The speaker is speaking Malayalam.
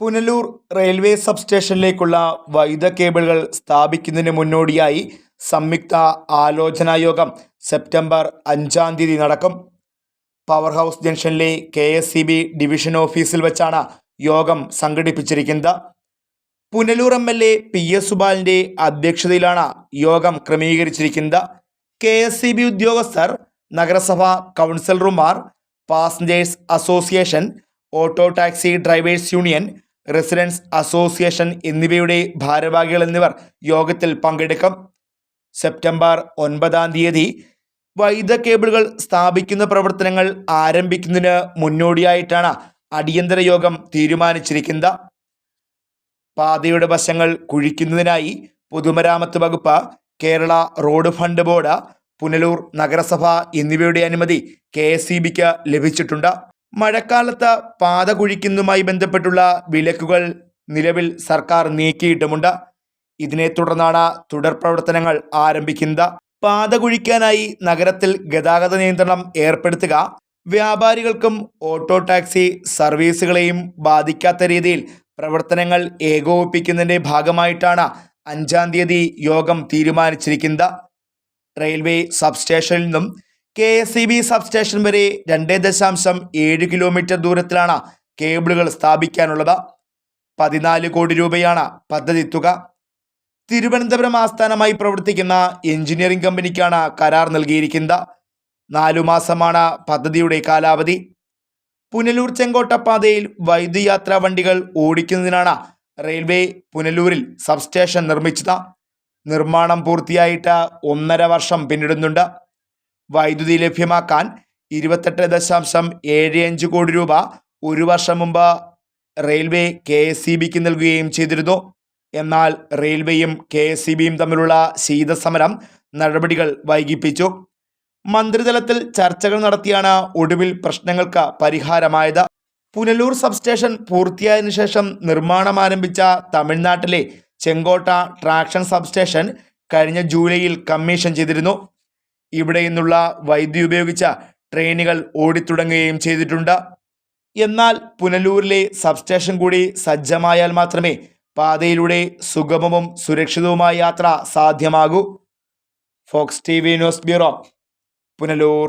പുനലൂർ റെയിൽവേ സബ്സ്റ്റേഷനിലേക്കുള്ള വൈദ്യുത കേബിളുകൾ സ്ഥാപിക്കുന്നതിന് മുന്നോടിയായി സംയുക്ത ആലോചനാ യോഗം സെപ്റ്റംബർ 5-ാം തീയതി നടക്കും. പവർ ഹൗസ് ജംഗ്ഷനിലെ KSEB ഡിവിഷൻ ഓഫീസിൽ വെച്ചാണ് യോഗം സംഘടിപ്പിച്ചിരിക്കുന്നത്. പുനലൂർ MLA PS സുബാലിൻ്റെ അധ്യക്ഷതയിലാണ് യോഗം ക്രമീകരിച്ചിരിക്കുന്നത്. KSEB ഉദ്യോഗസ്ഥർ, നഗരസഭാ കൗൺസിലർമാർ, passengers association, auto taxi drivers union, residents association എന്നിവയുടെ ഭാരവാഹികൾ എന്നിവർ യോഗത്തിൽ പങ്കെടുക്കും. സെപ്റ്റംബർ 9-ാം തീയതി വൈദ്യുത കേബിളുകൾ സ്ഥാപിക്കുന്ന പ്രവർത്തനങ്ങൾ ആരംഭിക്കുന്നതിന് മുന്നോടിയായിട്ടാണ് അടിയന്തര യോഗം തീരുമാനിച്ചിരിക്കുന്നത്. പാതയുടെ വശങ്ങൾ കുഴിക്കുന്നതിനായി പൊതുമരാമത്ത് വകുപ്പ്, Kerala road fund board, Punalur നഗരസഭ എന്നിവയുടെ അനുമതി KSEBക്ക് ലഭിച്ചിട്ടുണ്ട്. മഴക്കാലത്ത് പാത കുഴിക്കുന്നതുമായി ബന്ധപ്പെട്ടുള്ള വിലക്കുകൾ നിലവിൽ സർക്കാർ നീക്കിയിട്ടുമുണ്ട്. ഇതിനെ തുടർന്നാണ് തുടർ പ്രവർത്തനങ്ങൾ ആരംഭിക്കുന്നത്. പാത കുഴിക്കാനായി നഗരത്തിൽ ഗതാഗത നിയന്ത്രണം ഏർപ്പെടുത്തുക, വ്യാപാരികൾക്കും ഓട്ടോ ടാക്സി സർവീസുകളെയും ബാധിക്കാത്ത രീതിയിൽ പ്രവർത്തനങ്ങൾ ഏകോപിപ്പിക്കുന്നതിൻ്റെ ഭാഗമായിട്ടാണ് 5-ാം തീയതി യോഗം തീരുമാനിച്ചിരിക്കുന്നത്. റെയിൽവേ സബ്സ്റ്റേഷനിൽ നിന്നും KSEB സബ്സ്റ്റേഷൻ വരെ 2.7 കിലോമീറ്റർ ദൂരത്തിലാണ് കേബിളുകൾ സ്ഥാപിക്കാനുള്ളത്. 14 കോടി രൂപയാണ് പദ്ധതി തുക. തിരുവനന്തപുരം ആസ്ഥാനമായി പ്രവർത്തിക്കുന്ന എഞ്ചിനീയറിംഗ് കമ്പനിക്കാണ് കരാർ നൽകിയിരിക്കുന്നത്. 4 മാസമാണ് പദ്ധതിയുടെ കാലാവധി. പുനലൂർ ചെങ്കോട്ട പാതയിൽ വൈദ്യുതി യാത്രാ വണ്ടികൾ ഓടിക്കുന്നതിനാണ് റെയിൽവേ പുനലൂരിൽ സബ്സ്റ്റേഷൻ നിർമ്മിച്ചത്. നിർമ്മാണം പൂർത്തിയായിട്ട് 1.5 വർഷം പിന്നിടുന്നുണ്ട്. വൈദ്യുതി ലഭ്യമാക്കാൻ 28.75 കോടി രൂപ ഒരു വർഷം മുമ്പ് റെയിൽവേ KSEBക്ക് നൽകുകയും ചെയ്തിരുന്നു. എന്നാൽ റെയിൽവേയും KSEBയും തമ്മിലുള്ള ശീതസമരം നടപടികൾ വൈകിപ്പിച്ചു. മന്ത്രിതലത്തിൽ ചർച്ചകൾ നടത്തിയാണ് ഒടുവിൽ പ്രശ്നങ്ങൾക്ക് പരിഹാരമായത്. പുനലൂർ സബ്സ്റ്റേഷൻ പൂർത്തിയായതിനു ശേഷം നിർമ്മാണം ആരംഭിച്ച തമിഴ്നാട്ടിലെ ചെങ്കോട്ട ട്രാക്ഷൻ സബ്സ്റ്റേഷൻ കഴിഞ്ഞ ജൂലൈയിൽ കമ്മീഷൻ ചെയ്തിരുന്നു. ഇവിടെ നിന്നുള്ള വൈദ്യുതി ഉപയോഗിച്ച ട്രെയിനുകൾ ഓടിത്തുടങ്ങുകയും ചെയ്തിട്ടുണ്ട്. എന്നാൽ പുനലൂരിലെ സബ്സ്റ്റേഷൻ കൂടി സജ്ജമായാൽ മാത്രമേ പാതയിലൂടെ സുഗമവും സുരക്ഷിതവുമായ യാത്ര സാധ്യമാകൂ. Fox TV news bureau, Punalur.